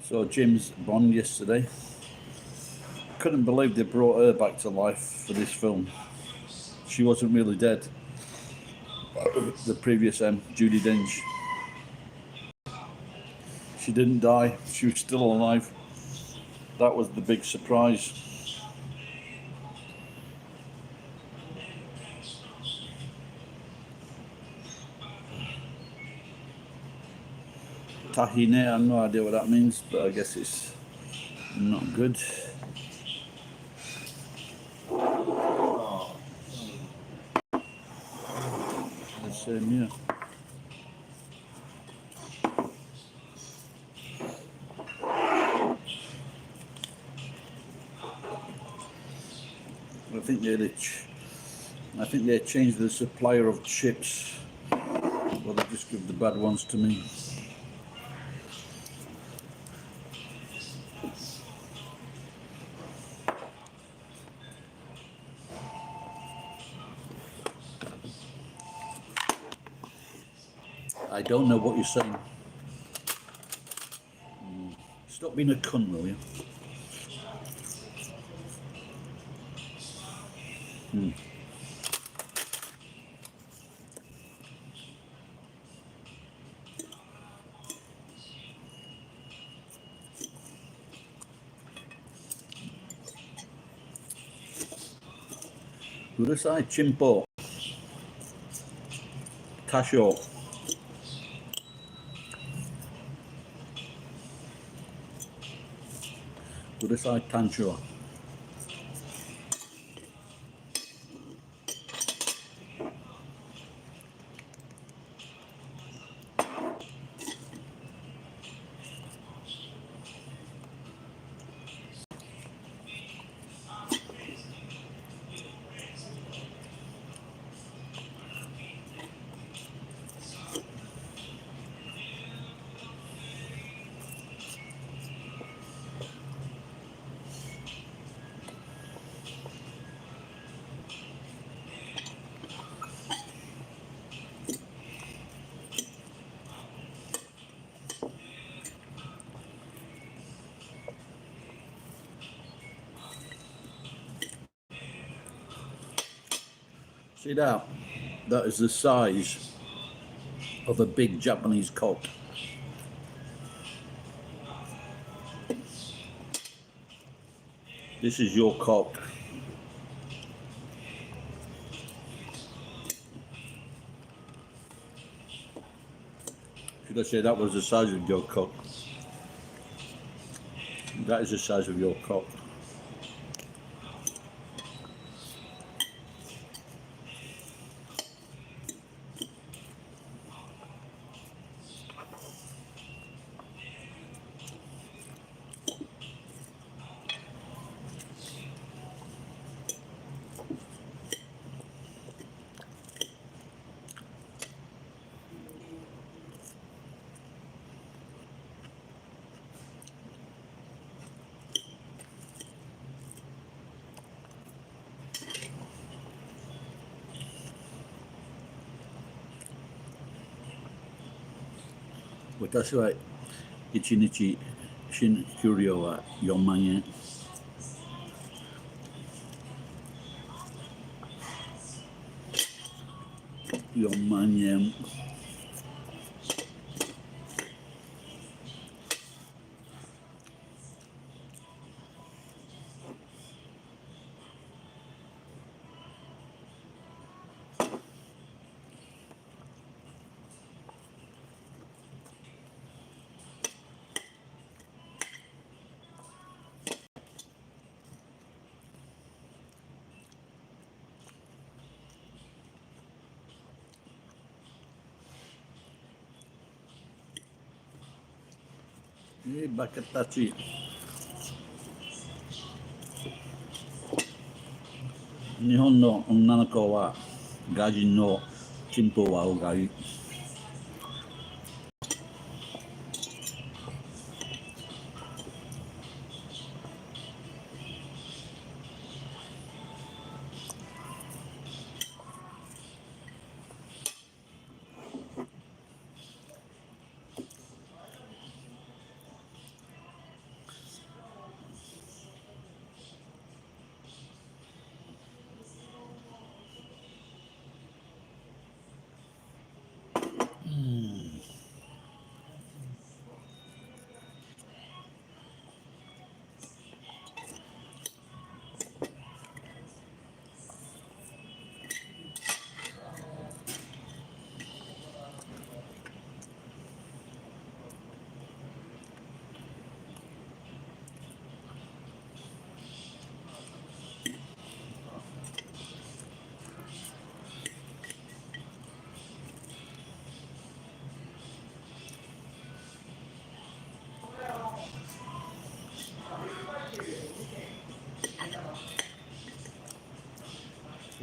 So James Bond yesterday. Couldn't believe they brought her back to life for this film. She wasn't really dead. The previous Judi Dench. She didn't die. She was still alive. That was the big surprise. Tahine, I have no idea what that means, but I guess it's not good. The same, yeah. I think they changed the supplier of chips. Well, they just give the bad ones to me. I don't know what you're saying. Stop being a cunt, will you? Gurusai Chimpo Tasho Gurusai Tancho. See that? That is the size of a big Japanese cock. This is your cock. Should I say that was the size of your cock? That is the size of your cock. Watashi wa ichinichi shin kyuryo wa 4万円. 4万円. Bakatachi. 日本の女の子は外人のチンポは多がい。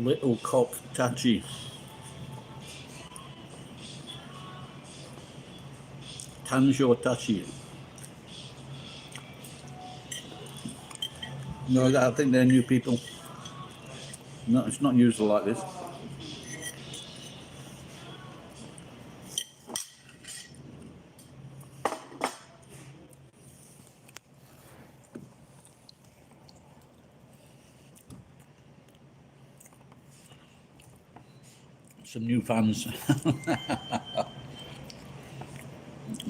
Little cock Tachi. Tanjo Tachi. No, I think they're new people. No, it's not usually like this. Some new fans. I'm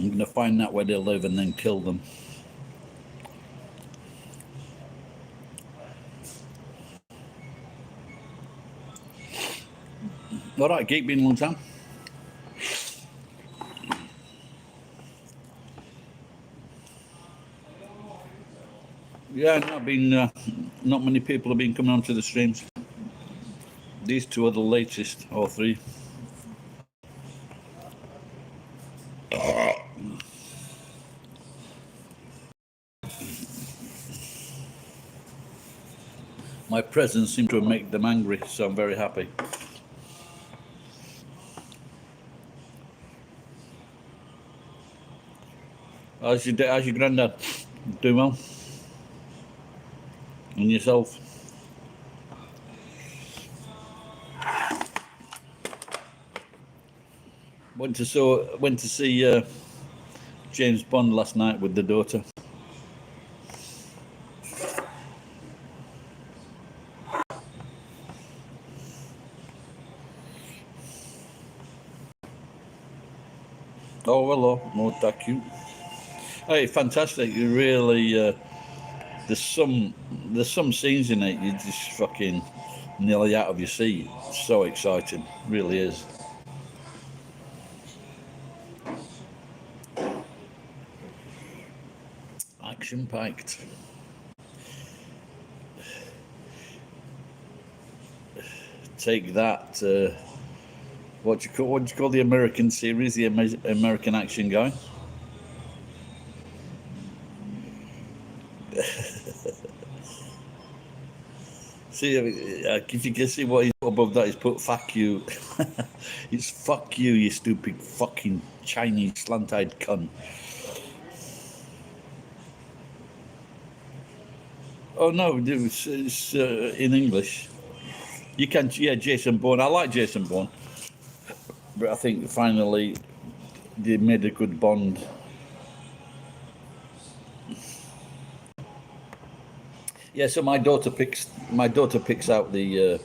going to find out where they live and then kill them. All right, Geek, been a long time. Yeah, not many people have been coming onto the streams. These two are the latest, or three. My presence seemed to make them angry, so I'm very happy. How's your granddad? Doing well? And yourself? Went to see James Bond last night with the daughter. Oh, hello. Oh, thank you. Hey, fantastic. You really, there's some scenes in it you're just fucking nearly out of your seat. It's so exciting. Really is. Action-packed. Take that. What do you call the American series, the American action guy? See, if you can see what he's put above that, he's put "fuck you." It's "fuck you, you stupid fucking Chinese slant-eyed cunt." Oh no, it's in English. You can, yeah, Jason Bourne. I like Jason Bourne, but I think finally they made a good Bond. Yeah, so my daughter picks out the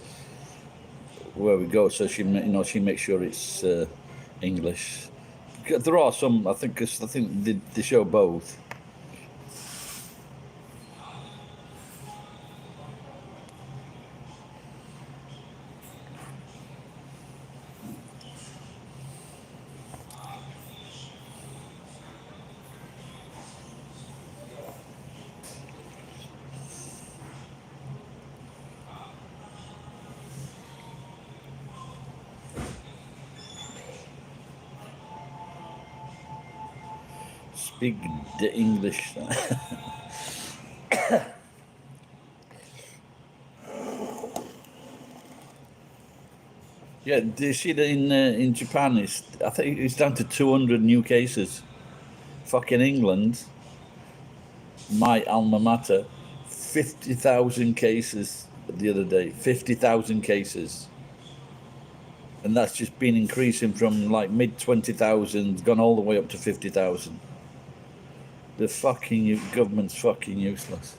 where we go, so she makes sure it's English. There are some, I think, 'cause I think they show both. Speak the English. Yeah, do you see that in Japan? I think it's down to 200 new cases. Fucking England, my alma mater, 50,000 cases the other day. 50,000 cases, and that's just been increasing from like mid 20,000, gone all the way up to 50,000. The fucking government's fucking useless.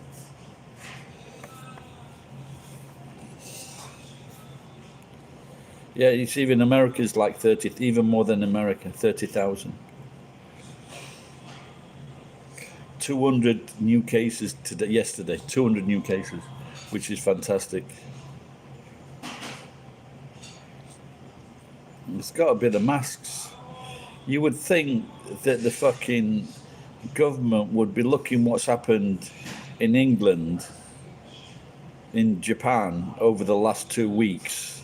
Yeah, it's even America's like 30, even more than America, 30,000. 200 new cases yesterday, 200 new cases, which is fantastic. It's got to be the masks. You would think that the fucking government would be looking what's happened in England, in Japan over the last 2 weeks,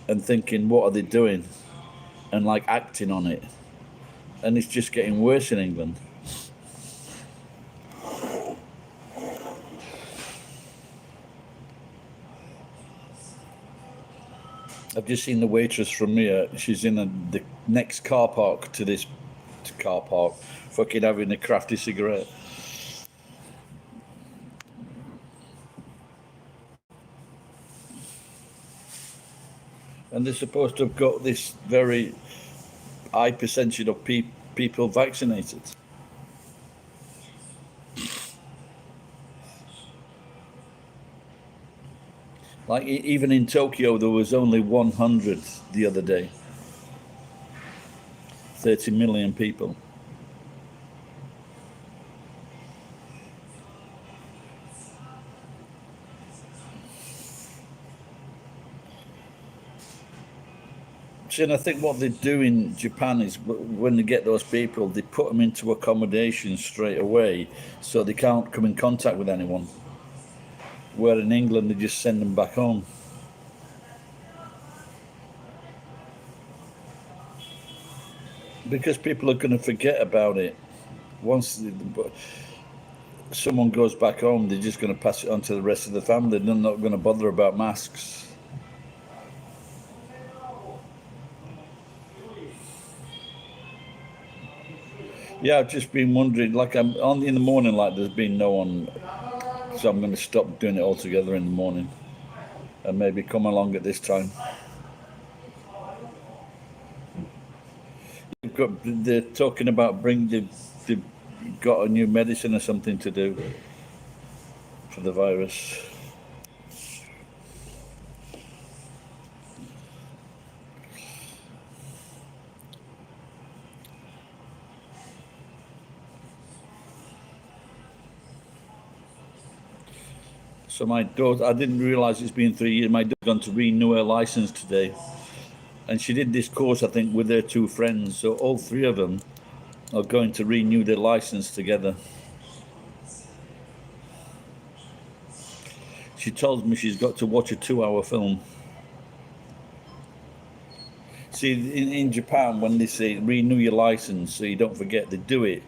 and thinking, what are they doing? And like acting on it. And it's just getting worse in England. I've just seen the waitress from here. She's in the next car park to this car park, fucking having a crafty cigarette. And they're supposed to have got this very high percentage of people vaccinated. Like even in Tokyo, there was only 100 the other day. 30 million people. See, and I think what they do in Japan is when they get those people, they put them into accommodation straight away so they can't come in contact with anyone. Where in England, they just send them back home. Because people are going to forget about it. Once someone goes back home, they're just going to pass it on to the rest of the family. They're not going to bother about masks. Yeah, I've just been wondering, like I'm on in the morning, like there's been no one, so I'm going to stop doing it altogether in the morning, and maybe come along at this time. They're talking about they've got a new medicine or something to do for the virus. So my daughter, I didn't realise it's been 3 years. My daughter's gone to renew her license today, and she did this course, I think, with her two friends. So all three of them are going to renew their license together. She told me she's got to watch a 2-hour film. See, in Japan, when they say renew your license so you don't forget, they do it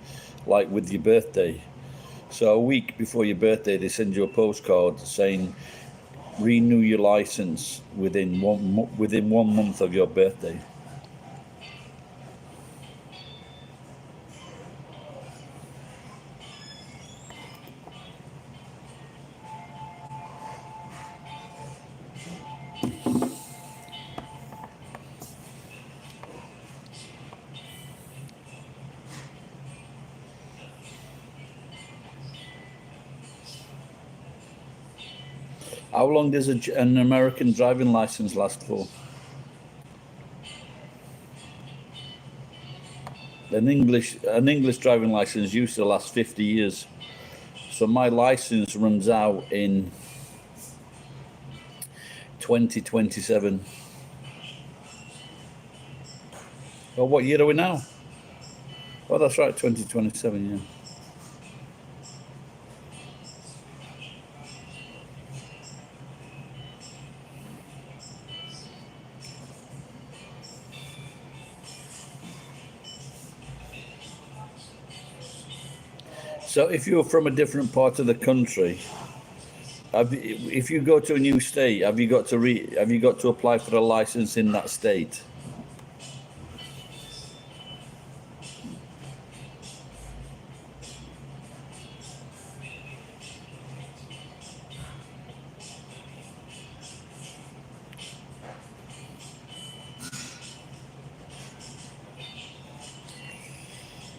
like with your birthday. So a week before your birthday, they send you a postcard saying renew your license within 1 month of your birthday. How long does an American driving license last for? An English driving license used to last 50 years. So my license runs out in 2027. Oh, what year are we now? Oh, that's right, 2027, yeah. So if you're from a different part of the country, if you go to a new state, have you got to apply for a license in that state?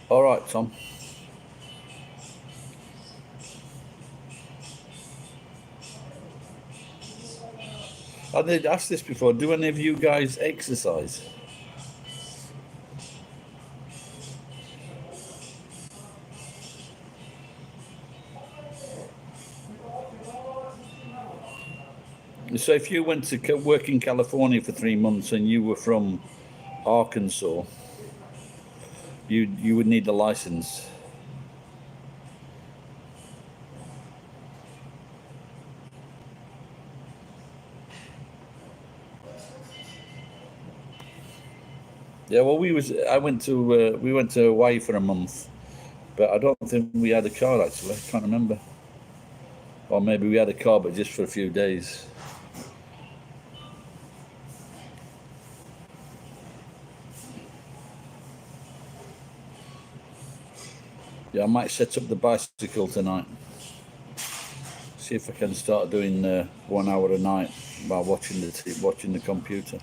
All right, Tom. I did ask this before. Do any of you guys exercise? So if you went to work in California for 3 months and you were from Arkansas, you would need a license. Yeah, well, we went to Hawaii for a month, but I don't think we had a car actually. I can't remember. Or maybe we had a car, but just for a few days. Yeah, I might set up the bicycle tonight. See if I can start doing 1 hour a night while watching the computer.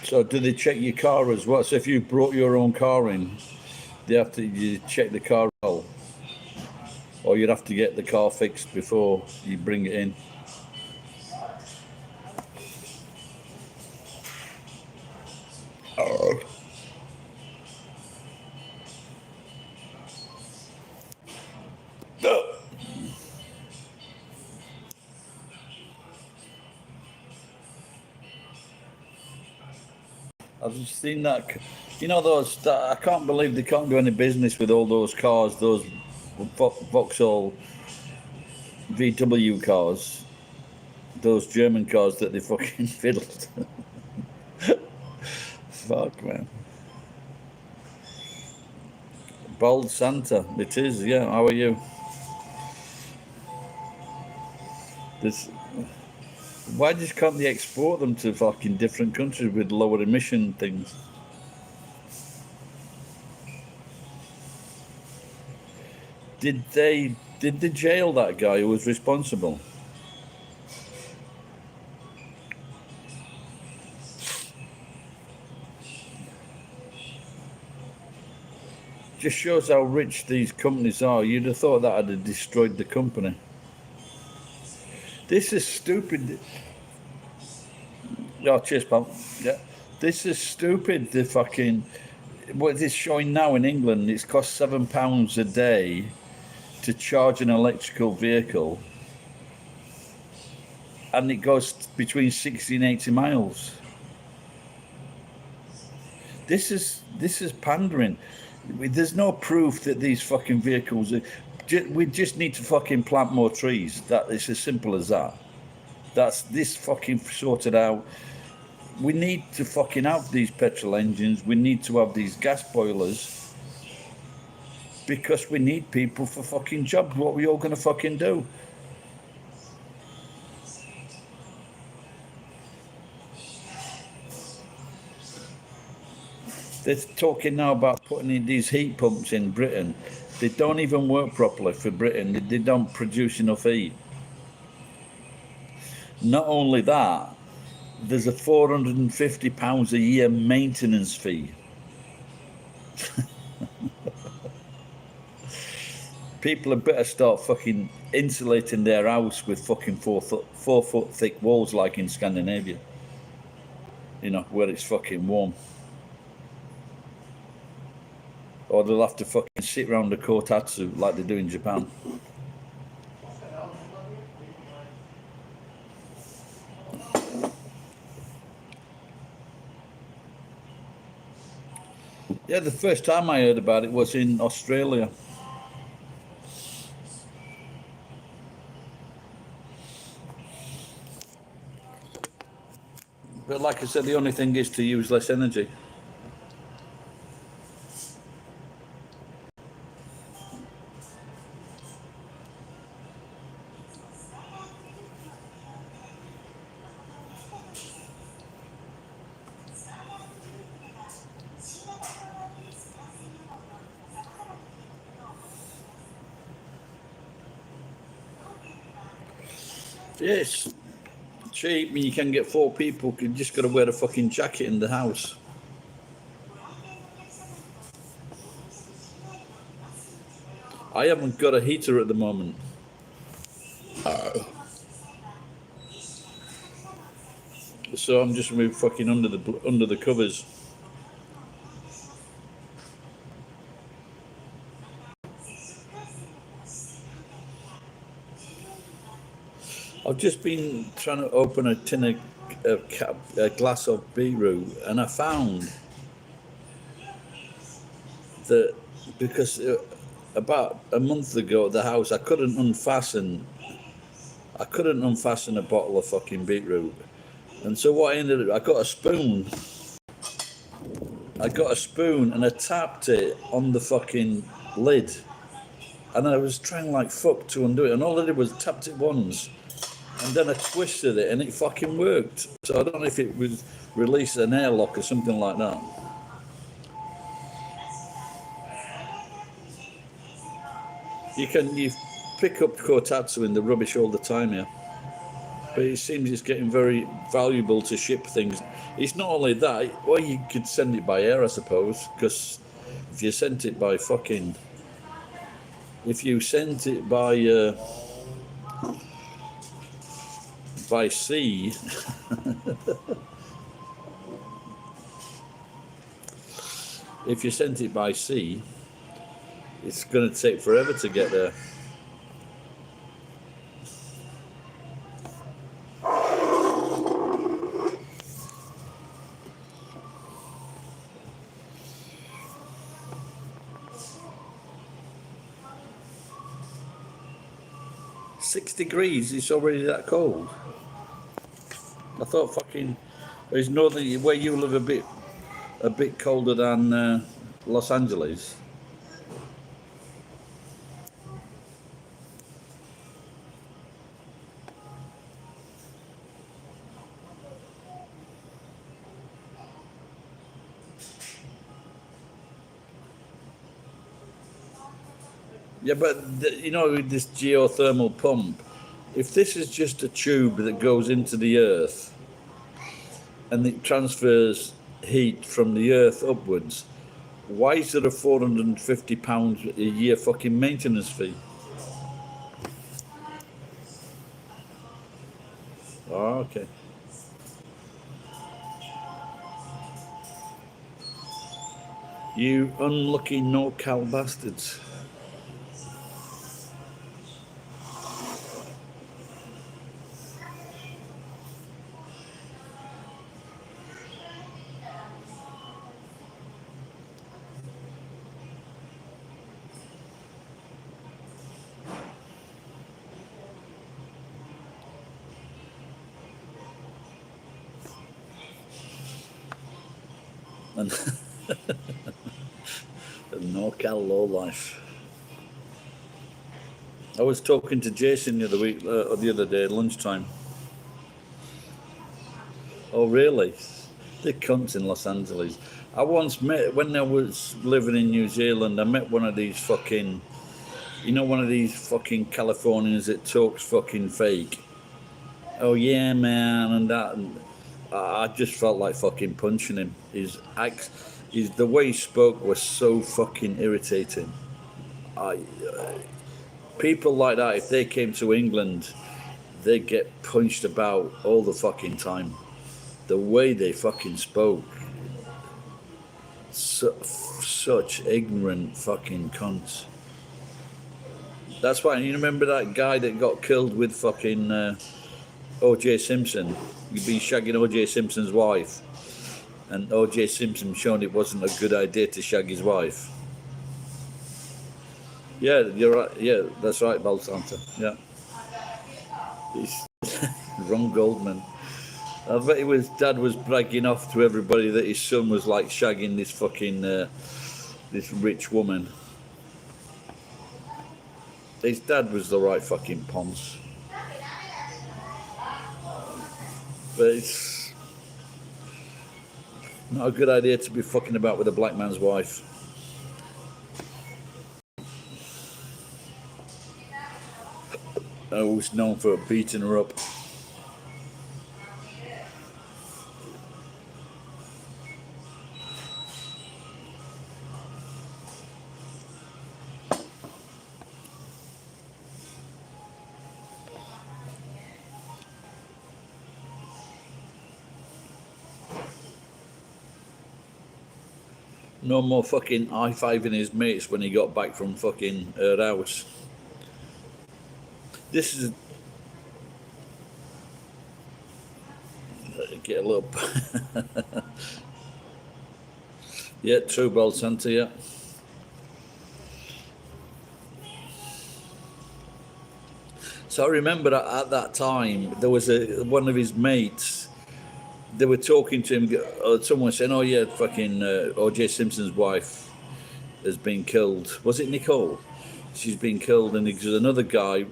So do they check your car as well? So if you brought your own car in, you check the car out, or you'd have to get the car fixed before you bring it in. Oh. I've just seen that. You know I can't believe they can't do any business with all those cars, those Vauxhall VW cars, those German cars that they fucking fiddled. Fuck, man. Bald Santa, it is, yeah. How are you? This. Why just can't they export them to fucking different countries with lower emission things? Did they jail that guy who was responsible? Just shows how rich these companies are. You'd have thought that had destroyed the company. This is stupid. Oh, cheers, pal. Yeah. This is stupid. The fucking what is showing now in England? It's cost £7 a day to charge an electrical vehicle, and it goes between 60 and 80 miles. This is pandering. There's no proof that these fucking vehicles are. We just need to fucking plant more trees. That it's as simple as that. That's this fucking sorted out. We need to fucking have these petrol engines. We need to have these gas boilers because we need people for fucking jobs. What are we all gonna fucking do? They're talking now about putting in these heat pumps in Britain. They don't even work properly for Britain. They don't produce enough heat. Not only that, there's a £450 a year maintenance fee. People had better start fucking insulating their house with fucking 4 foot thick walls like in Scandinavia. You know, where it's fucking warm. Or they'll have to fucking sit around the kotatsu like they do in Japan. Yeah, the first time I heard about it was in Australia. But like I said, the only thing is to use less energy. Yes, cheap, and you can get 4 people. You just got to wear a fucking jacket in the house. I haven't got a heater at the moment. So I'm just moving fucking under the covers. I've just been trying to open a tin a glass of beetroot, and I found that because about a month ago at the house I couldn't unfasten a bottle of fucking beetroot, and so what I got a spoon, I got a spoon and I tapped it on the fucking lid. And I was trying like fuck to undo it. And all I did was tapped it once. And then I twisted it and it fucking worked. So I don't know if it was released an airlock or something like that. You pick up kotatsu in the rubbish all the time, yeah. But it seems it's getting very valuable to ship things. It's not only that, or you could send it by air, I suppose, because if you sent it by fucking, if you sent it by sea, if you sent it by sea, it's going to take forever to get there. $6 degrees, it's already that cold. I thought fucking, there's northern, where you live a bit colder than Los Angeles. Yeah, but you know, this geothermal pump, if this is just a tube that goes into the earth and it transfers heat from the earth upwards, why is there a £450 a year fucking maintenance fee? Oh, okay. You unlucky no-cal bastards. And no-cal lowlife. I was talking to Jason the other day at lunchtime. Oh, really? They're cunts in Los Angeles. I once met, when I was living in New Zealand, I met one of these fucking, one of these fucking Californians that talks fucking fake. Oh, yeah, man, and that. And I just felt like fucking punching him. The way he spoke was so fucking irritating. People like that, if they came to England, they get punched about all the fucking time. The way they fucking spoke. Such ignorant fucking cunts. That's why, you remember that guy that got killed with fucking O.J. Simpson? You'd be shagging O.J. Simpson's wife. And O.J. Simpson shown it wasn't a good idea to shag his wife. Yeah, you're right. Yeah, that's right, Balsanta. Yeah. He's Ron Goldman. I bet his dad was bragging off to everybody that his son was like shagging this fucking, this rich woman. His dad was the right fucking ponce. But it's not a good idea to be fucking about with a black man's wife. I was known for beating her up. No more fucking high-fiving his mates when he got back from fucking her house. This is... Get a little... Yeah, true, Bell Santa, yeah. So I remember at that time, there was one of his mates they were talking to him. Someone saying, "Oh yeah, fucking O.J. Simpson's wife has been killed. Was it Nicole? She's been killed." And because another guy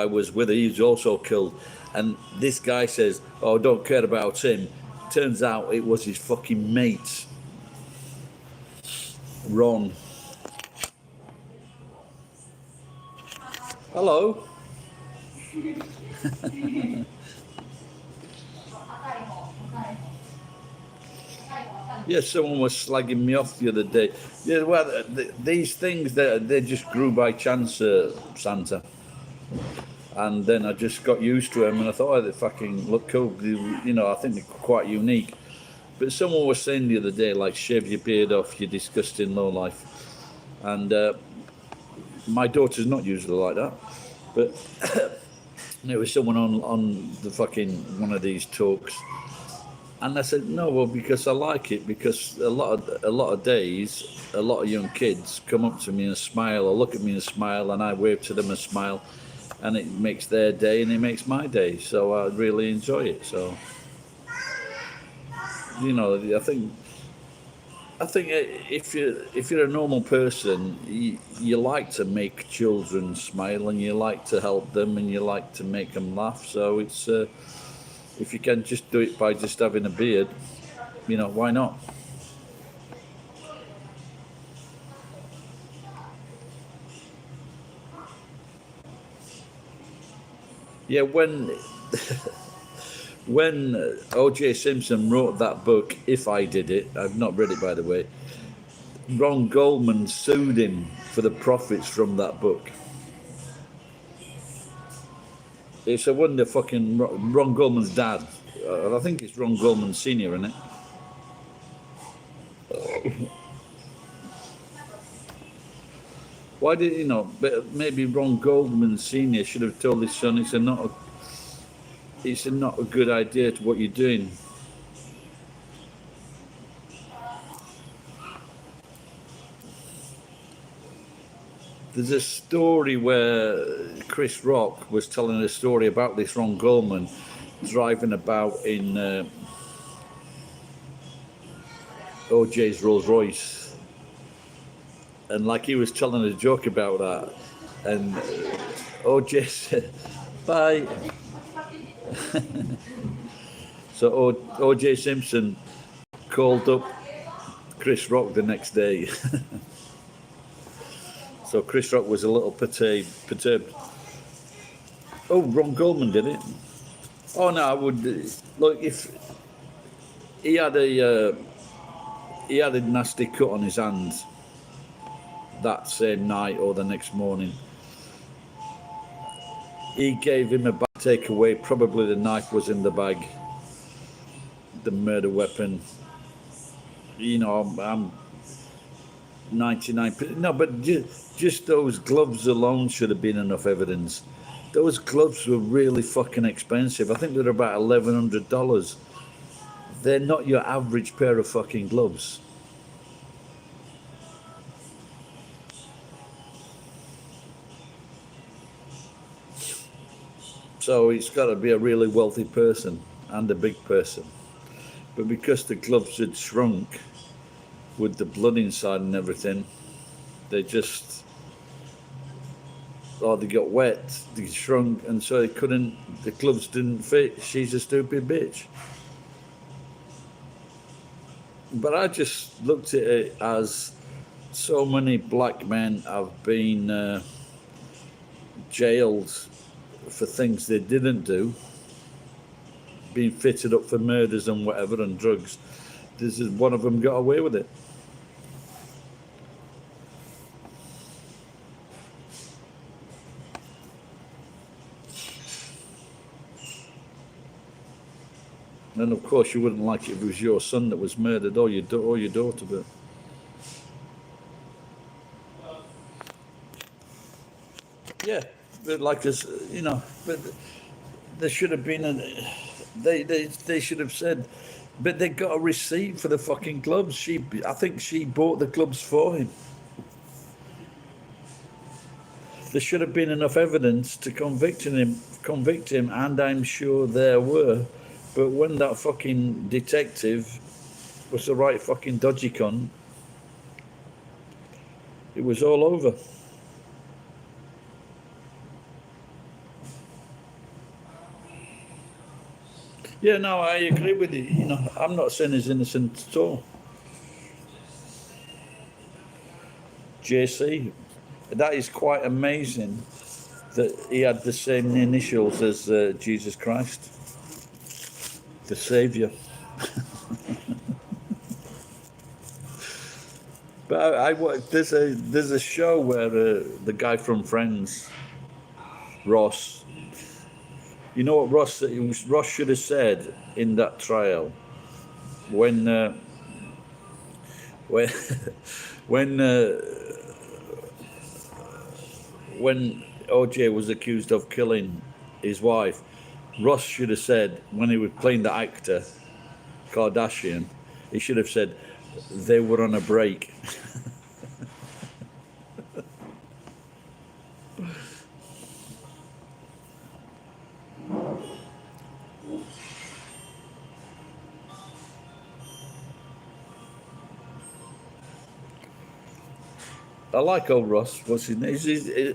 was with her. He was also killed. And this guy says, "Oh, don't care about him." Turns out it was his fucking mate, Ron. Hello. Yeah, someone was slagging me off the other day. Yeah, well, these things they just grew by chance, Santa. And then I just got used to them, and I thought, oh, they fucking look cool. You know, I think they're quite unique. But someone was saying the other day, like, shave your beard off, you disgusting lowlife. And my daughter's not usually like that. But there was someone on the fucking one of these talks. And I said, no, well, because I like it, because a lot of days, a lot of young kids come up to me and smile, or look at me and smile, and I wave to them and smile, and it makes their day and it makes my day. So I really enjoy it. So, you know, I think if you're a normal person, you like to make children smile, and you like to help them, and you like to make them laugh. So it's if you can just do it by just having a beard, you know, why not? Yeah, when O.J. Simpson wrote that book, If I Did It, I've not read it by the way, Ron Goldman sued him for the profits from that book. It's a wonder fucking Ron Goldman's dad. I think it's Ron Goldman Sr., isn't it? Why did you know? But maybe Ron Goldman Sr. should have told his son it's not a good idea to what you're doing. There's a story where Chris Rock was telling a story about this Ron Goldman driving about in OJ's Rolls Royce, and like he was telling a joke about that, and OJ said, "Bye." So OJ Simpson called up Chris Rock the next day. So Chris Rock was a little perturbed. Oh, Ron Goldman did it. Oh no, I would look if he had a nasty cut on his hands that same night or the next morning. He gave him a bag takeaway. Probably the knife was in the bag, the murder weapon. You know, I'm 99%. No, but just those gloves alone should have been enough evidence. Those gloves were really fucking expensive. I think they're about $1,100. They're not your average pair of fucking gloves. So it's got to be a really wealthy person and a big person. But because the gloves had shrunk with the blood inside and everything, they just, they got wet, they shrunk, and so the gloves didn't fit. She's a stupid bitch. But I just looked at it as so many black men have been jailed for things they didn't do, being fitted up for murders and whatever and drugs. This is one of them got away with it. And of course, you wouldn't like it if it was your son that was murdered or your daughter, but yeah, but like us, you know, but there should have been they should have said, but they got a receipt for the fucking gloves. I think she bought the gloves for him. There should have been enough evidence to convict him, and I'm sure there were. But when that fucking detective was the right fucking dodgy cunt, it was all over. Yeah, no, I agree with you. You know, I'm not saying he's innocent at all. JC, that is quite amazing that he had the same initials as Jesus Christ, the Saviour. But there's a show where the guy from Friends, Ross, you know what Ross should have said in that trial when when when when OJ was accused of killing his wife. Ross should have said, when he was playing the actor Kardashian, he should have said they were on a break. I like old Ross. What's his name?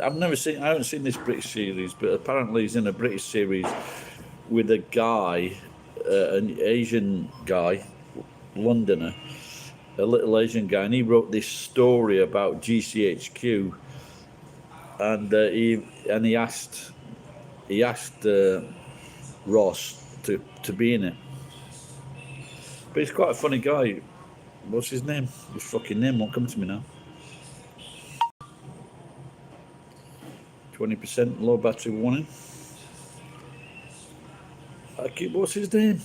I haven't seen this British series, but apparently he's in a British series with a guy, an Asian guy, Londoner, a little Asian guy, and he wrote this story about GCHQ, and he asked Ross to be in it. But he's quite a funny guy. What's his name? His fucking name won't come to me now. 20% low battery warning. What's his name?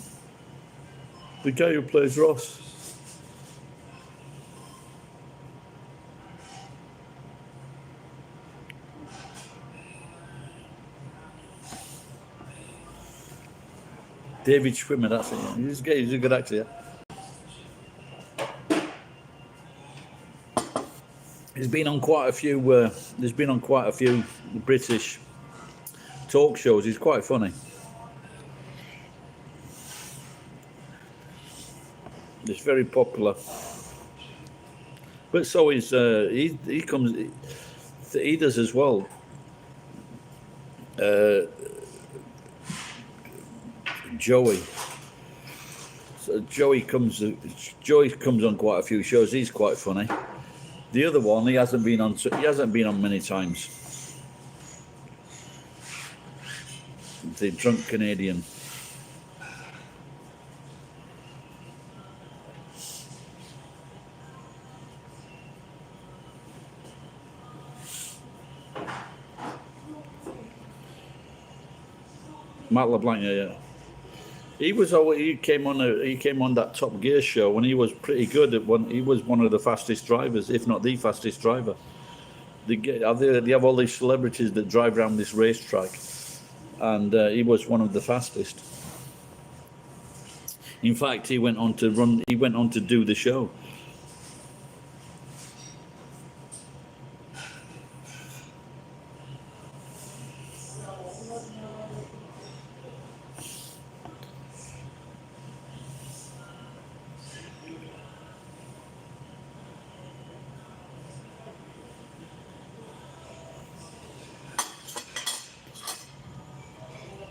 The guy who plays Ross. David Schwimmer, that's it. He's a good actor. Yeah. He's been on quite a few. There's been on quite a few British talk shows. He's quite funny. It's very popular. But so is he comes. He does as well. Joey. So Joey comes on quite a few shows. He's quite funny. The other one he hasn't been on many times. The drunk Canadian. Matt LeBlanc, yeah. He came on that Top Gear show when he was pretty good at one. He was one of the fastest drivers, if not the fastest driver. They have all these celebrities that drive around this racetrack, and he was one of the fastest. In fact, he went on to run. He went on to do the show.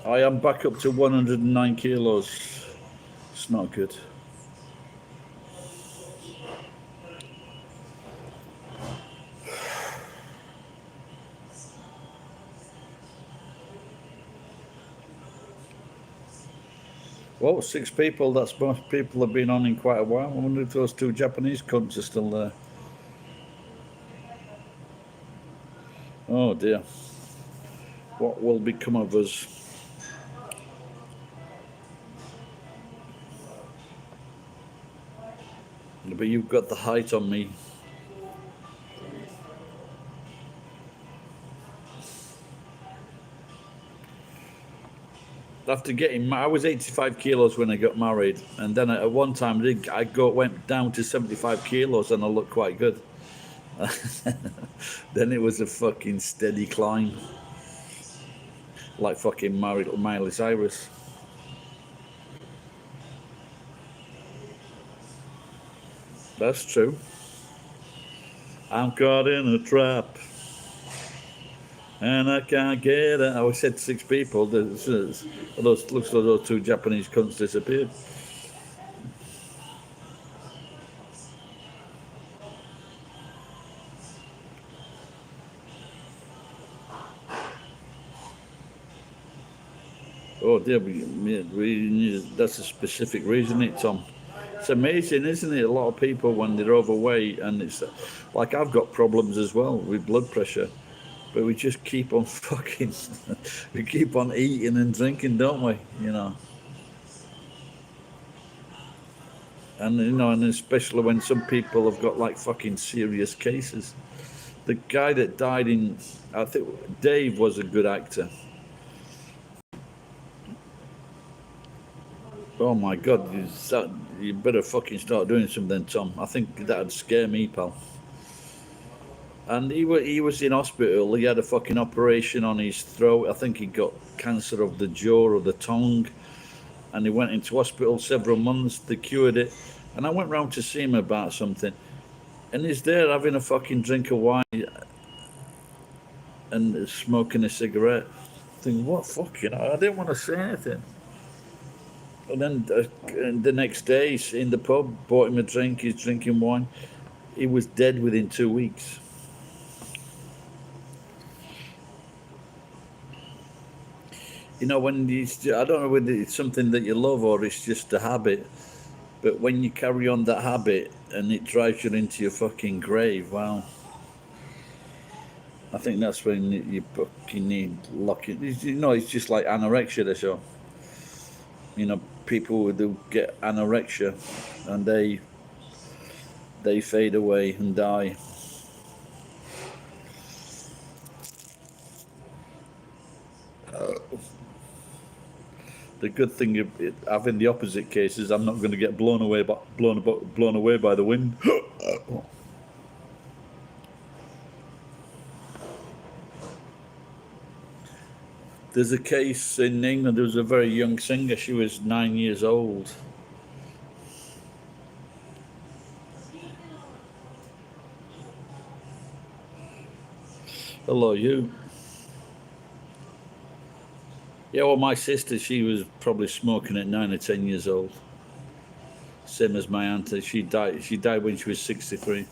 I am back up to 109 kilos. It's not good. Well, 6 people, that's most people have been on in quite a while. I wonder if those 2 Japanese cunts are still there. Oh dear. What will become of us? But you've got the height on me. After I was 85 kilos when I got married, and then at one time went down to 75 kilos, and I looked quite good. Then it was a fucking steady climb, like fucking Miley Cyrus. That's true. I'm caught in a trap and I can't get it. I said 6 people. Those looks like those 2 Japanese cunts disappeared. Oh dear, that's a specific reason, it Tom. It's amazing, isn't it? A lot of people when they're overweight, and it's like I've got problems as well with blood pressure, but we just keep on fucking, we keep on eating and drinking, don't we? And especially when some people have got like fucking serious cases. The guy that died I think Dave was a good actor. Oh my God, you better fucking start doing something, Tom. I think that'd scare me, pal. And he was in hospital. He had a fucking operation on his throat. I think he got cancer of the jaw or the tongue. And he went into hospital several months. They cured it. And I went round to see him about something. And he's there having a fucking drink of wine and smoking a cigarette. Thinking, what fucking? I didn't want to say anything. And then the next day, he's in the pub, bought him a drink. He's drinking wine. He was dead within 2 weeks. When I don't know whether it's something that you love or it's just a habit, but when you carry on that habit and it drives you into your fucking grave, well, I think that's when you fucking need locking. It's just like anorexia, they show. People who get anorexia and they fade away and die. The good thing of having the opposite case is I'm not going to get blown away by the wind. There's a case in England. There was a very young singer. She was 9 years old. Hello, you. Yeah, well, my sister, she was probably smoking at 9 or 10 years old. Same as my auntie. She died. She died when she was 63.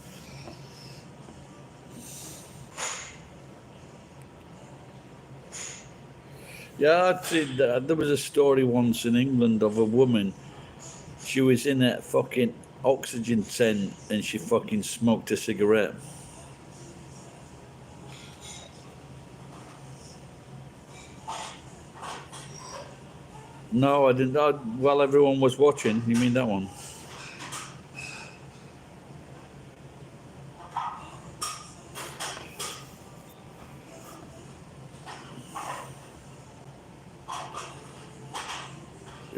Yeah, there was a story once in England of a woman. She was in a fucking oxygen tent and she fucking smoked a cigarette. No, I didn't. While everyone was watching. You mean that one?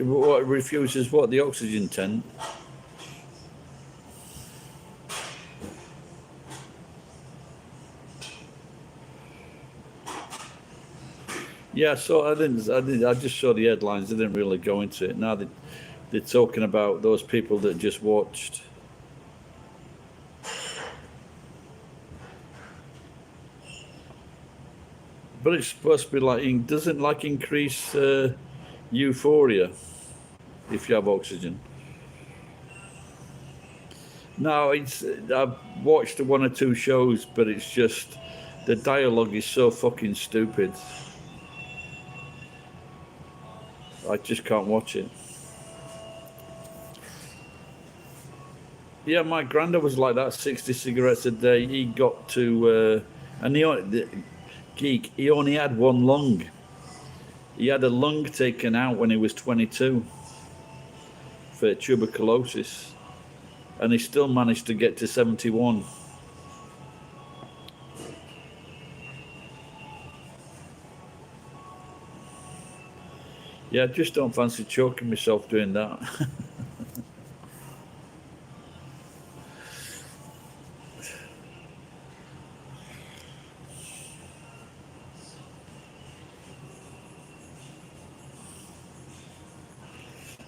What refuses what? The oxygen tent? Yeah, so I didn't. I just saw the headlines. They didn't really go into it. Now they're talking about those people that just watched. But it's supposed to be like doesn't like increase euphoria if you have oxygen. No, I've watched 1 or 2 shows, but it's just the dialogue is so fucking stupid. I just can't watch it. Yeah, my granddad was like that, 60 cigarettes a day. He got to, and he only had one lung. He had a lung taken out when he was 22 for tuberculosis, and he still managed to get to 71. Yeah, I just don't fancy choking myself doing that.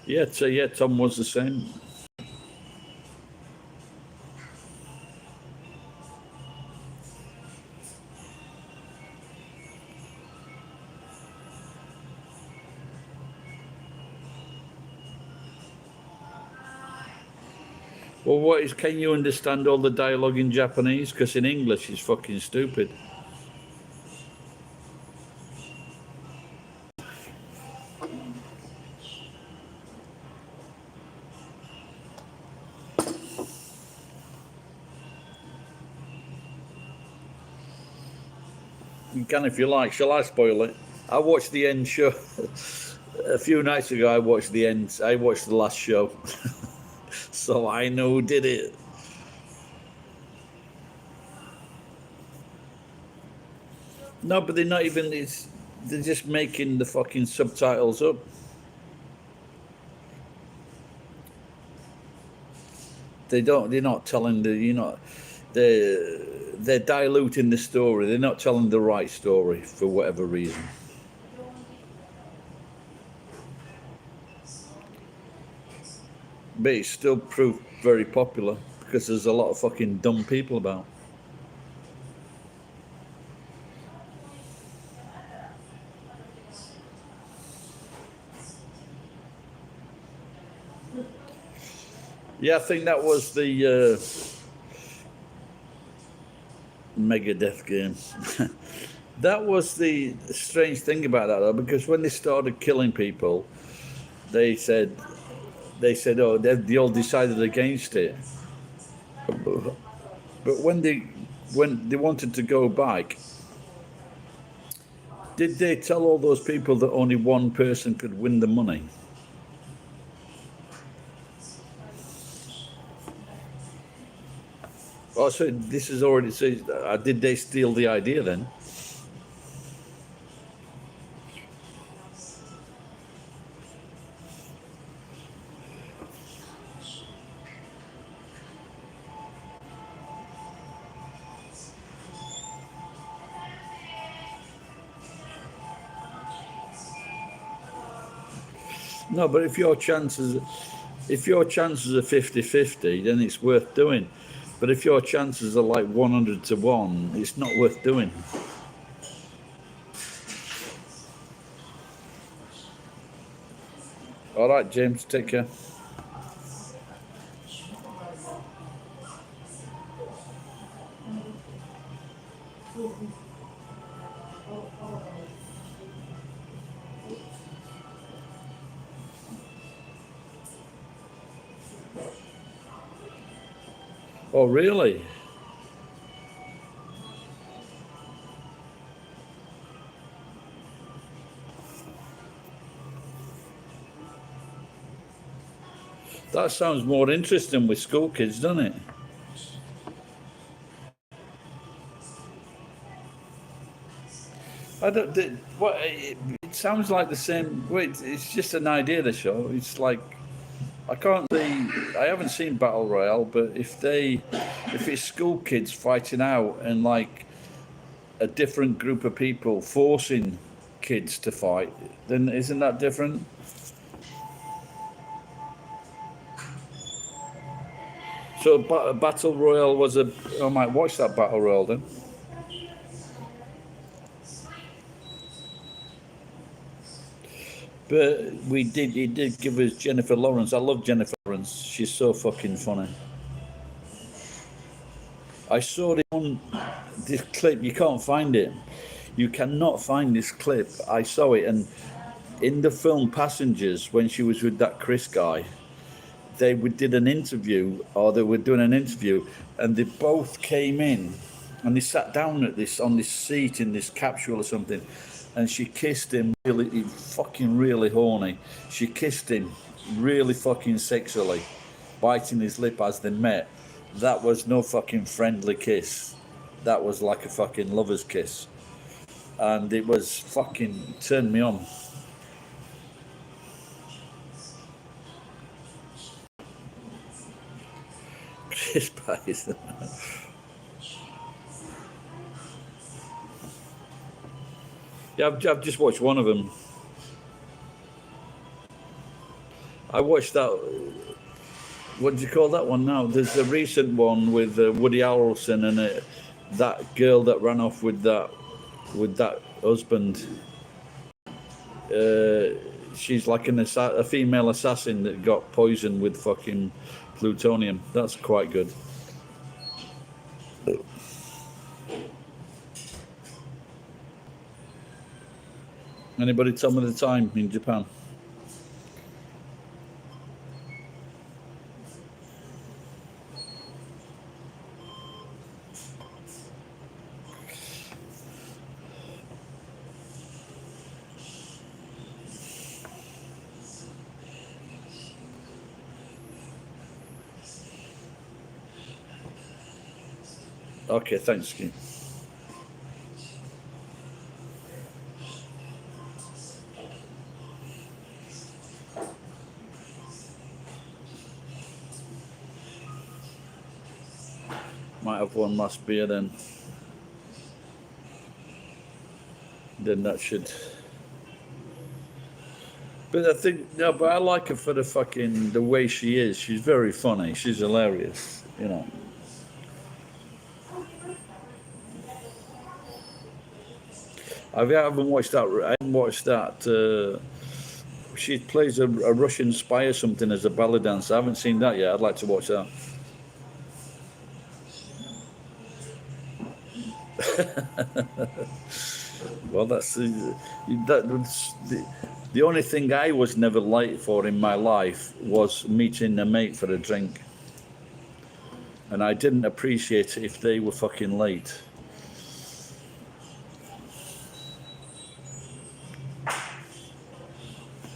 Yeah, so yeah, Tom was the same. Well, what is? Can you understand all the dialogue in Japanese? Because in English, it's fucking stupid. You can if you like. Shall I spoil it? I watched the end show a few nights ago. I watched the end. I watched the last show, so I know who did it. No, but they're not even. They're just making the fucking subtitles up. They don't. They're not telling the. They're diluting the story. They're not telling the right story for whatever reason. But it's still proved very popular because there's a lot of fucking dumb people about. Yeah, I think that was the Megadeth game. That was the strange thing about that, though, because when they started killing people, they said, oh, they all decided against it. But when they wanted to go back, did they tell all those people that only one person could win the money? Oh, so this is already. So, did they steal the idea then? No, but if your chances are 50-50, then it's worth doing. But if your chances are like 100 to 1, it's not worth doing. All right, James, take care. Oh, really? That sounds more interesting with school kids, doesn't it? I don't. What? It sounds like the same. Wait, it's just an idea. The show. It's like I can't see. I haven't seen Battle Royale, but if it's school kids fighting out and like a different group of people forcing kids to fight, then isn't that different? So Battle Royale was a. I might watch that Battle Royale then. But he did give us Jennifer Lawrence. I love Jennifer Lawrence. She's so fucking funny. I saw it on this clip. You can't find it. You cannot find this clip. I saw it, and in the film Passengers, when she was with that Chris guy, did an interview, or they were doing an interview, and they both came in, and they sat down on this seat in this capsule or something, and she kissed him really horny. She kissed him really fucking sexually, biting his lip as they met. That was no fucking friendly kiss. That was like a fucking lover's kiss. And it was fucking turned me on. Chris Price. Yeah, I've just watched one of them. I watched that. What do you call that one now? There's a recent one with Woody Harrelson and that girl that ran off with that husband. She's like a female assassin that got poisoned with fucking plutonium. That's quite good. Anybody tell me the time in Japan? Okay, thanks, Ski. Might have one last beer then. Then that should. But I think no, but I like her for the way she is. She's very funny. She's hilarious. You know. I haven't watched that. I haven't watched that. She plays a Russian spy or something as a ballet dancer. I haven't seen that yet. I'd like to watch that. Well, that's the only thing I was never late for in my life was meeting a mate for a drink, and I didn't appreciate it if they were fucking late.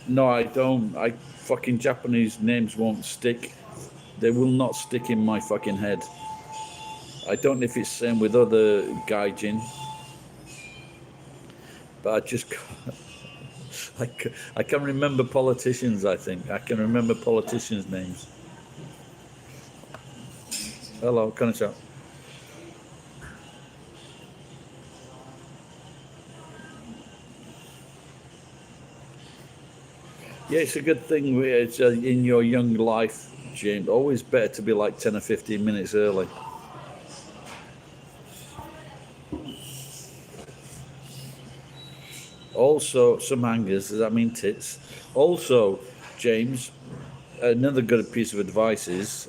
No, I don't. I fucking Japanese names won't stick. They will not stick in my fucking head. I don't know if it's the same with other gaijin, but I can remember politicians. I think I can remember politicians' names. Hello, konnichiwa. Yeah, it's a good thing. It's in your young life, James. Always better to be like 10 or 15 minutes early. Also, some hangers, does that mean tits? Also, James, another good piece of advice is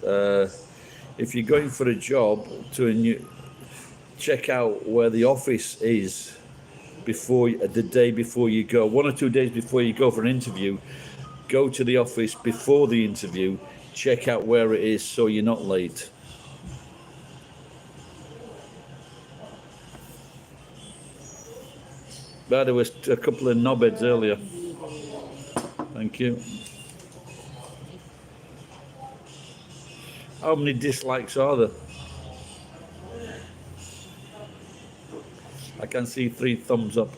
if you're going for a job to a new, check out where the office is before the day before you go. 1 or 2 days before you go for an interview, go to the office before the interview, check out where it is so you're not late. But there was a couple of knobheads earlier. Thank you. How many dislikes are there? I can see 3 thumbs up.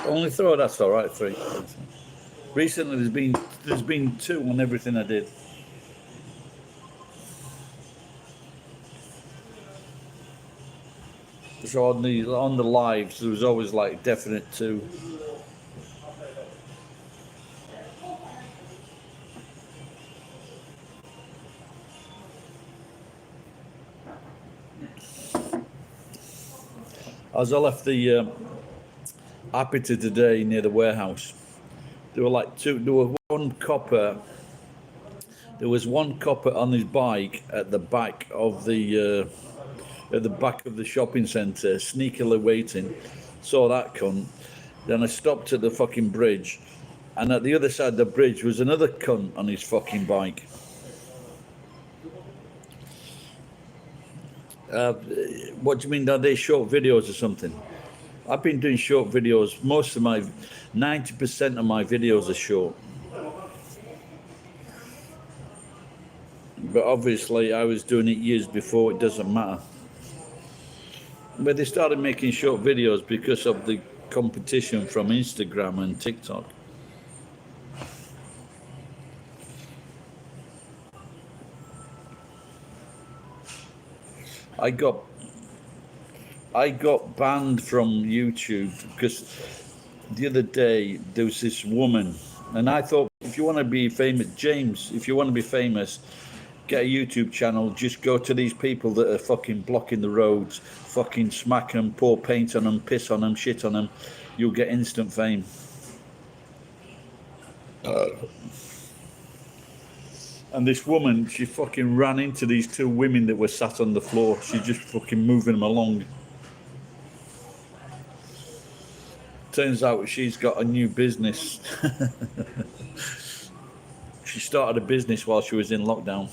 Only 3, that's all right, 3. Recently there's been 2 on everything I did. So on the lives there was always like definite 2. As I left the Appita today near the warehouse, there were like 2. There was one copper. There was one copper on his bike at the back of the shopping centre, sneakily waiting. Saw that cunt. Then I stopped at the fucking bridge, and at the other side of the bridge was another cunt on his fucking bike. What do you mean? Are they short videos or something? I've been doing short videos. 90% of my videos are short. But obviously I was doing it years before, it doesn't matter. But they started making short videos because of the competition from Instagram and TikTok. I got banned from YouTube because the other day there was this woman, and I thought, if you want to be famous, James, if you want to be famous, get a YouTube channel, just go to these people that are fucking blocking the roads, fucking smack them, pour paint on them, piss on them, shit on them. You'll get instant fame. And this woman, she fucking ran into these two women that were sat on the floor. She's just fucking moving them along. Turns out she's got a new business. She started a business while she was in lockdown.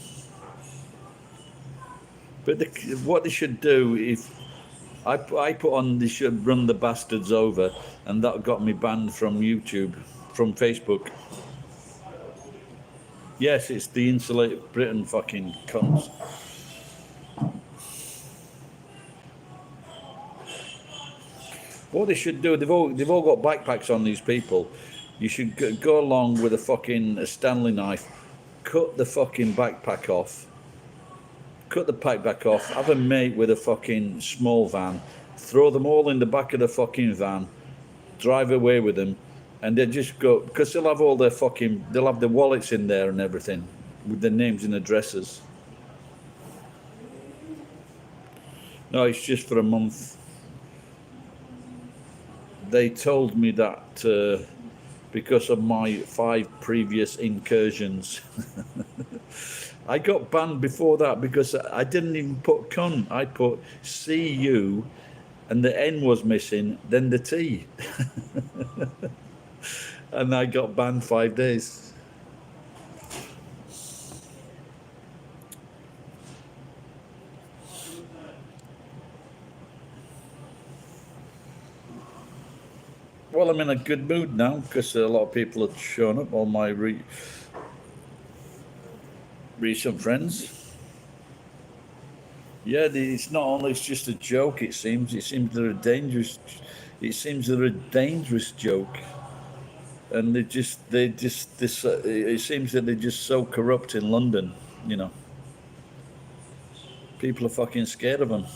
But what they should do, if I put on, they should run the bastards over, and that got me banned from YouTube, from Facebook. Yes, it's the Insulated Britain fucking cunts. What they should do, they've all got backpacks on, these people. You should go along with a Stanley knife, cut the fucking backpack off, have a mate with a fucking small van, throw them all in the back of the fucking van, drive away with them, and they just go, because they'll have all their they'll have the wallets in there and everything, with their names and addresses. No, it's just for a month. They told me that because of my 5 previous incursions. I got banned before that because I didn't even put cunt. I put CU and the N was missing, then the T. And I got banned 5 days. Well, I'm in a good mood now because a lot of people have shown up, all my recent friends. Yeah, it's not only it's just a joke. It seems they're a dangerous. It seems they're a dangerous joke, and it seems that they're just so corrupt in London. You know, people are fucking scared of them.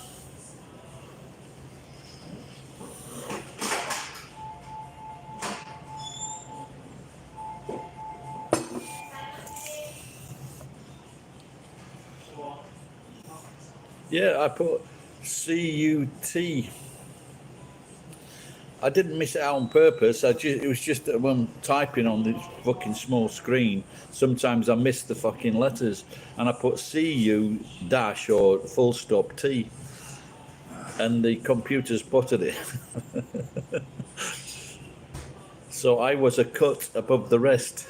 Yeah, I put CUT. I didn't miss it out on purpose. It was just that when I'm typing on this fucking small screen, sometimes I miss the fucking letters, and I put CU dash or full stop T, and the computer spotted it. So I was a cut above the rest.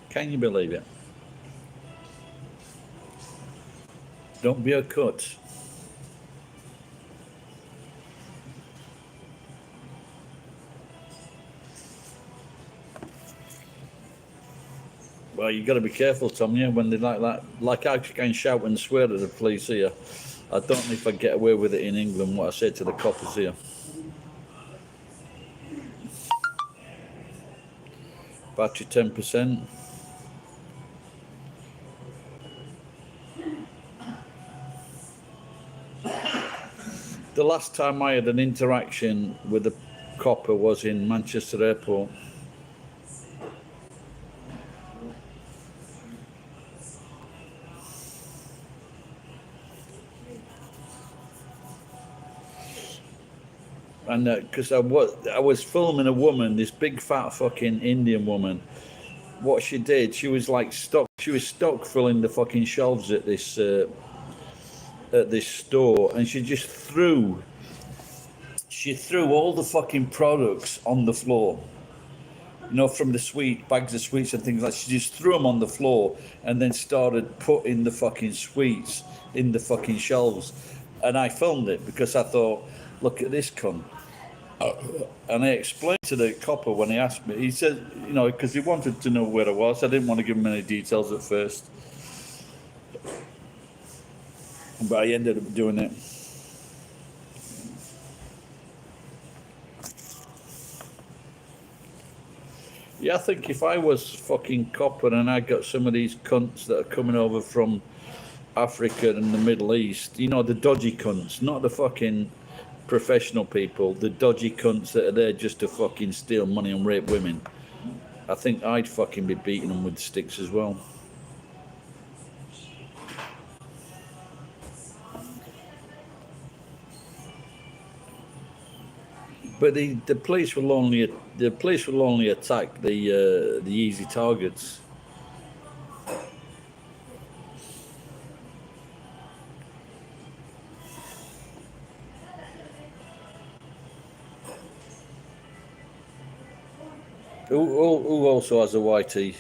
Can you believe it? Don't be a cut. Well, you got to be careful, Tom. Yeah, when they like that, like I can shout and swear at the police here. I don't know if I get away with it in England. What I said to the coppers here. Battery 10%. The last time I had an interaction with a copper was in Manchester Airport. And because I was filming a woman, this big fat fucking Indian woman. What she did, she was stock filling the fucking shelves at this store, and she threw all the fucking products on the floor. You know, from the bags of sweets and things like that. She just threw them on the floor and then started putting the fucking sweets in the fucking shelves. And I filmed it because I thought, look at this cunt. And I explained to the copper when he asked me, he said, you know, because he wanted to know where I was. I didn't want to give him any details at first. But I ended up doing it. Yeah, I think if I was fucking copper and I got some of these cunts that are coming over from Africa and the Middle East, you know, the dodgy cunts, not the fucking professional people, the dodgy cunts that are there just to fucking steal money and rape women. I think I'd fucking be beating them with sticks as well. But the police will only attack the easy targets. Who also has a YT?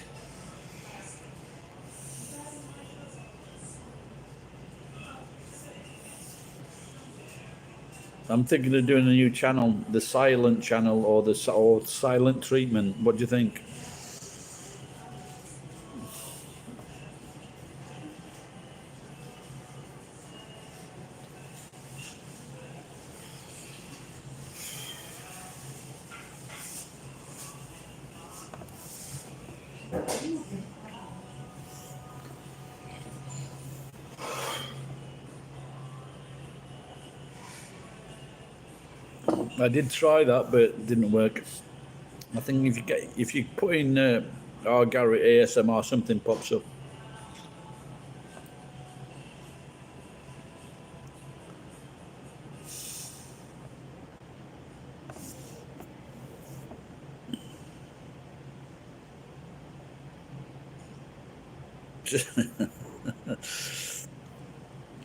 I'm thinking of doing a new channel, the silent channel or or silent treatment. What do you think? I did try that, but it didn't work. I think if you put in Gary ASMR, something pops up.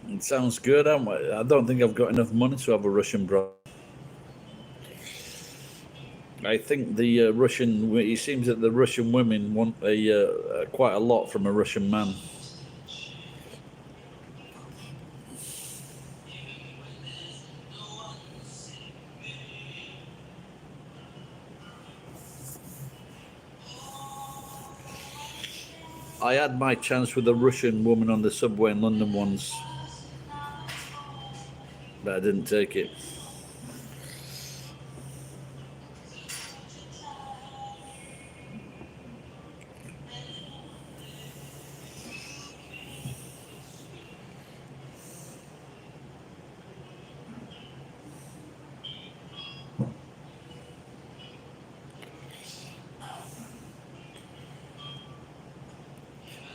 It sounds good. I don't think I've got enough money to have a Russian bride. I think the Russian. It seems that the Russian women want quite a lot from a Russian man. I had my chance with a Russian woman on the subway in London once, but I didn't take it.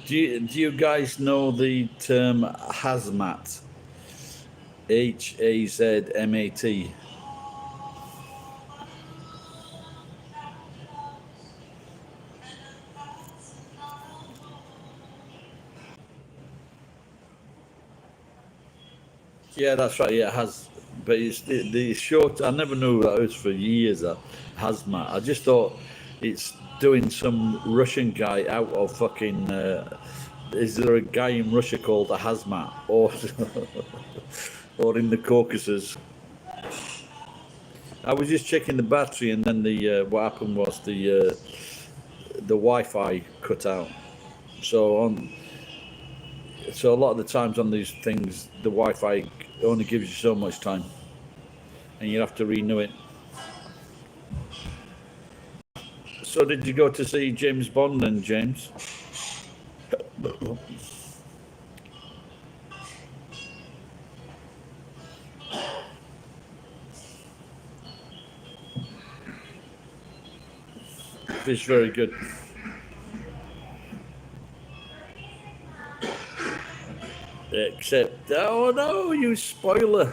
Do you guys know the term hazmat? HAZMAT. Yeah, that's right. Yeah, it has. But it's the short. I never knew that it was for years. That hazmat. I just thought it's doing some Russian guy out of fucking. Is there a guy in Russia called a hazmat, or or in the Caucasus? I was just checking the battery, and then the what happened was the Wi-Fi cut out. So so a lot of the times on these things, the Wi-Fi only gives you so much time, and you have to renew it. So did you go to see James Bond then, James? It's very good. Except, oh no, you spoiler!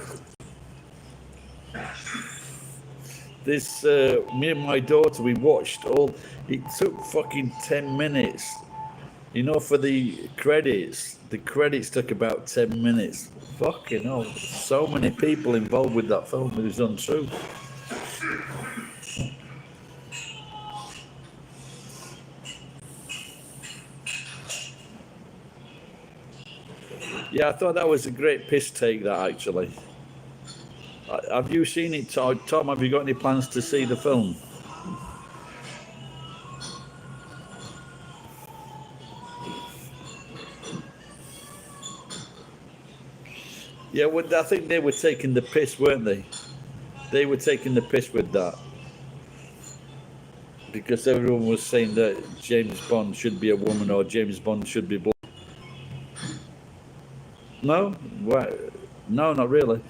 This, me and my daughter, we watched all. It took fucking 10 minutes. You know, for the credits. The credits took about 10 minutes. Fucking hell! So many people involved with that film. It was untrue. Yeah, I thought that was a great piss take. That actually. Have you seen it, Tom? Have you got any plans to see the film? Yeah, well, I think they were taking the piss, weren't they? They were taking the piss with that. Because everyone was saying that James Bond should be a woman or James Bond should be black. No? Why? No, not really.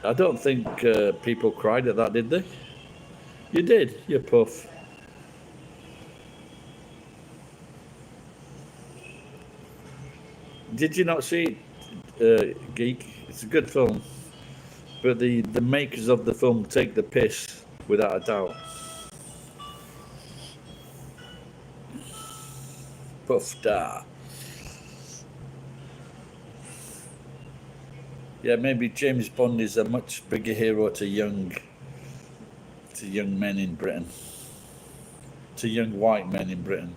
I don't think people cried at that, did they? You did, you puff. Did you not see it, Geek? It's a good film, but the makers of the film take the piss without a doubt. Puff da. Yeah, maybe James Bond is a much bigger hero to young men in Britain, to young white men in Britain.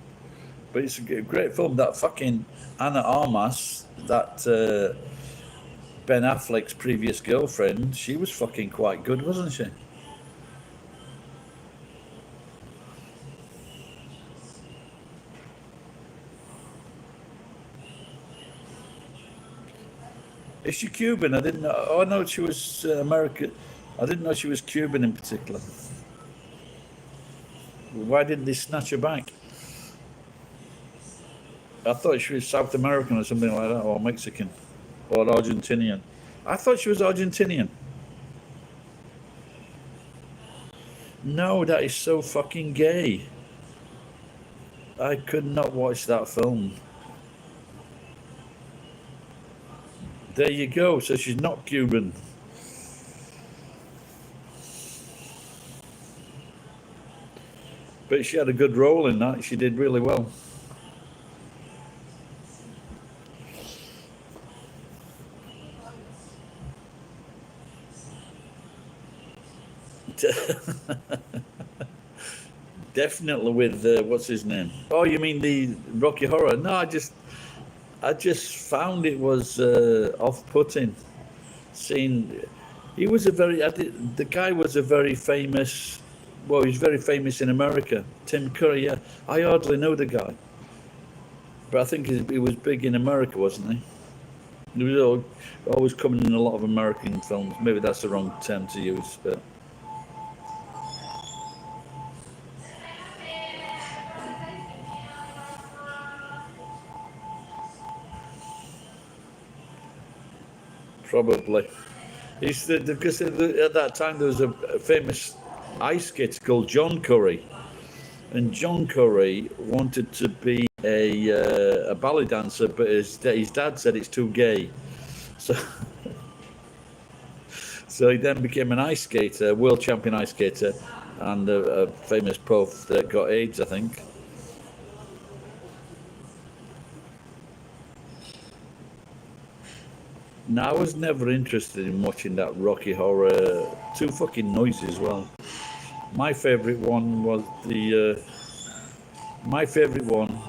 But it's a great film. That fucking Anna Armas, that Ben Affleck's previous girlfriend, she was fucking quite good, wasn't she? Is she Cuban? I didn't know. Oh, I know she was American. I didn't know she was Cuban in particular. Why didn't they snatch her back? I thought she was South American or something like that, or Mexican, or Argentinian. I thought she was Argentinian. No, that is so fucking gay. I could not watch that film. There you go. So she's not Cuban. But she had a good role in that. She did really well. Definitely with what's his name? Oh, you mean the Rocky Horror? No, I just found it was off-putting. Seeing he was the guy was a very famous. Well, he's very famous in America. Tim Curry. Yeah, I hardly know the guy, but I think he was big in America, wasn't he? He was always coming in a lot of American films. Maybe that's the wrong term to use, but. Probably. Because at that time there was a famous ice skater called John Curry, and John Curry wanted to be a ballet dancer, but his dad said it's too gay, so so he then became an ice skater, world champion ice skater, and a famous puff that got AIDS, I think. No, I was never interested in watching that Rocky Horror. Too fucking noisy as well. My favourite one was My favourite one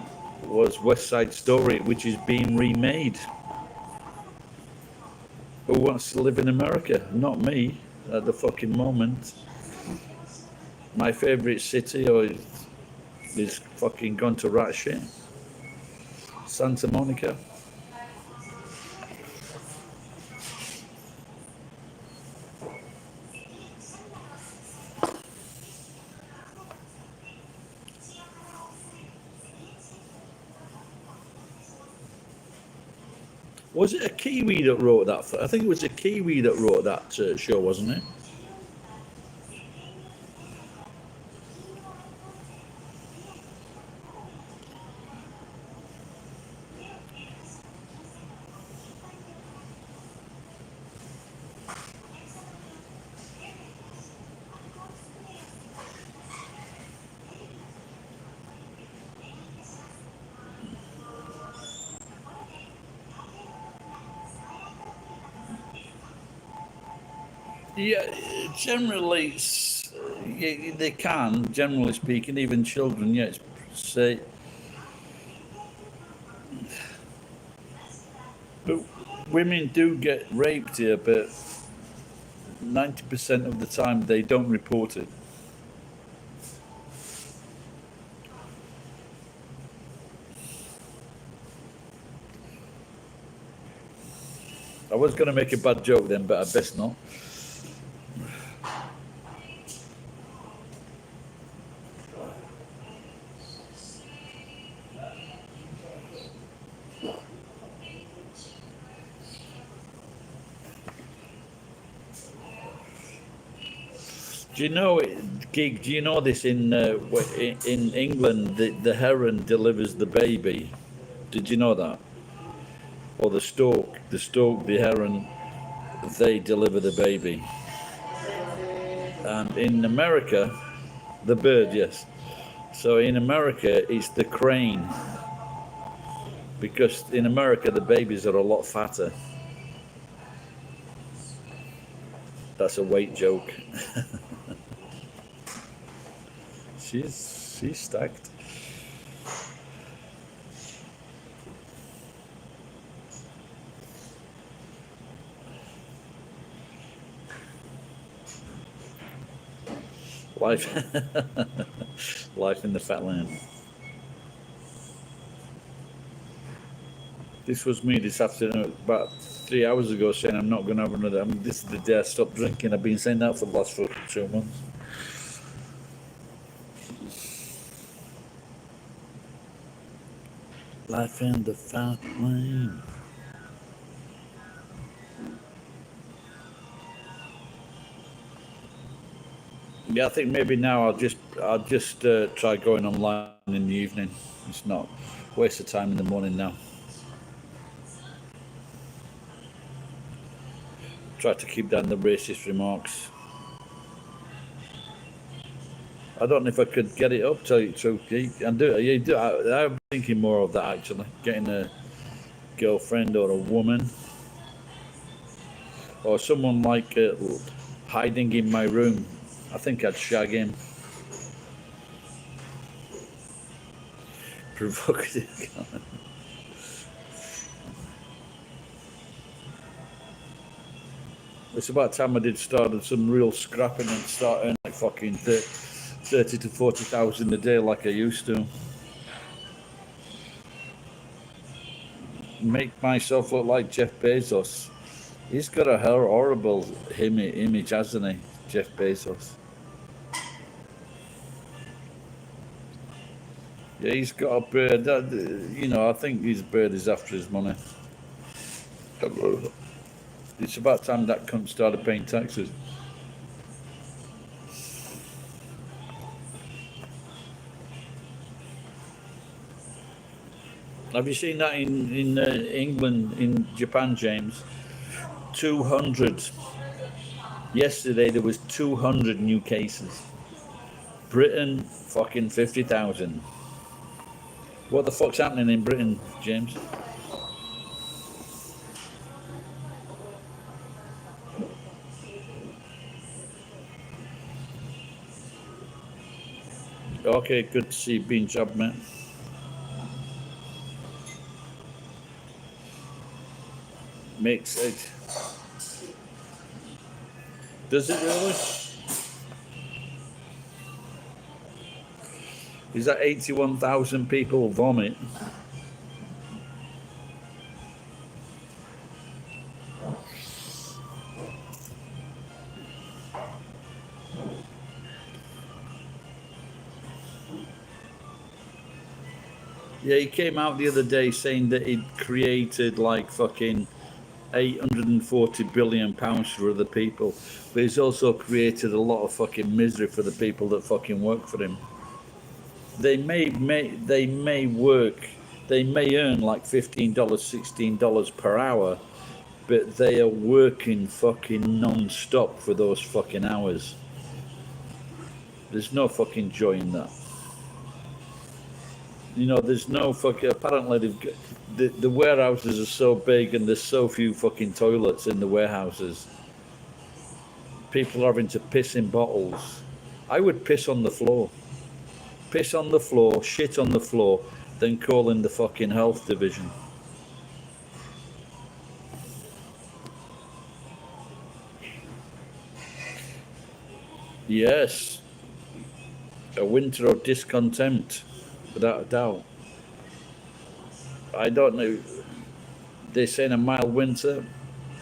was West Side Story, which is being remade. Who wants to live in America? Not me at the fucking moment. My favourite city is fucking gone to rat shit. Santa Monica. Was it a Kiwi that wrote that? I think it was a Kiwi that wrote that show, wasn't it? Yeah, generally, they can, generally speaking, even children, yes, say. But women do get raped here, but 90% of the time they don't report it. I was going to make a bad joke then, but I best not. Do you know, Gig? Do you know this in England? The heron delivers the baby. Did you know that? or the stork, the heron, they deliver the baby. And in America, the bird, yes. So in America, it's the crane, because in America the babies are a lot fatter. That's a weight joke. she's stacked. Life, life in the fat land. This was me this afternoon, about 3 hours ago, saying I'm not going to have another. This is the day I stopped drinking. I've been saying that for the last 2 months. Life in the fat land. Yeah, I think maybe now I'll just try going online in the evening. It's not waste of time in the morning now. Try to keep down the racist remarks. I don't know if I could get it up. Tell you the truth, and do. I'm thinking more of that actually. Getting a girlfriend or a woman or someone like hiding in my room. I think I'd shag him. Provocative. It's about time I did started some real scrapping and start earning like fucking 30 to 40,000 a day like I used to. Make myself look like Jeff Bezos. He's got a horrible image, hasn't he, Jeff Bezos? Yeah, he's got a bird. I think his bird is after his money. It's about time that cunt started paying taxes. Have you seen that in England, in Japan, James? 200. Yesterday there was 200 new cases. Britain, fucking 50,000. What the fuck's happening in Britain, James? Okay, good to see you being job, mate. Makes it. Does it really? Is that 81,000 people vomit? Yeah, he came out the other day saying that he'd created like fucking 840 billion pounds for other people, but he's also created a lot of fucking misery for the people that fucking work for him. They may earn like $15, $16 per hour, but they are working fucking non-stop for those fucking hours. There's no fucking joy in that. There's no fucking. Apparently, the warehouses are so big and there's so few fucking toilets in the warehouses. People are having to piss in bottles. I would piss on the floor. Piss on the floor, shit on the floor, then call in the fucking health division. Yes. A winter of discontent, without a doubt. I don't know. They're saying a mild winter,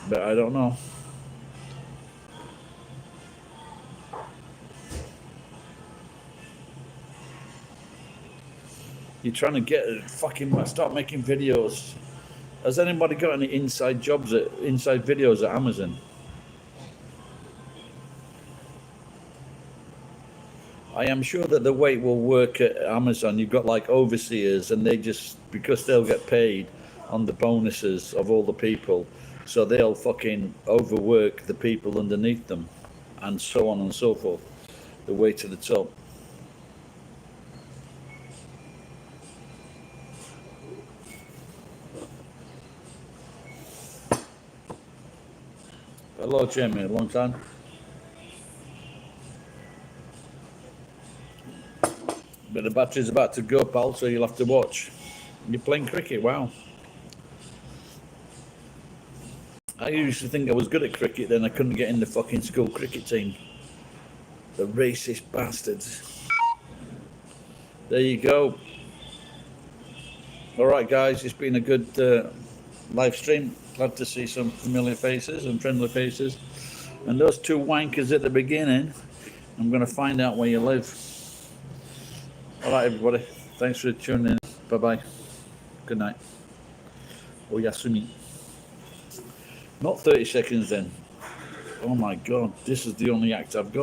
but I don't know. You're trying to get fucking start making videos. Has anybody got any inside videos at Amazon? I am sure that the way it will work at Amazon, you've got like overseers, and they just, because they'll get paid, on the bonuses of all the people, so they'll fucking overwork the people underneath them, and so on and so forth, the way to the top. Hello, Jamie. A long time. But the battery's about to go, pal, so you'll have to watch. You're playing cricket, wow. I used to think I was good at cricket, then I couldn't get in the fucking school cricket team. The racist bastards. There you go. All right, guys, it's been a good live stream. Glad to see some familiar faces and friendly faces. And those two wankers at the beginning, I'm going to find out where you live. All right, everybody. Thanks for tuning in. Bye-bye. Good night. Oyasumi. Not 30 seconds then. Oh my God, this is the only act I've got.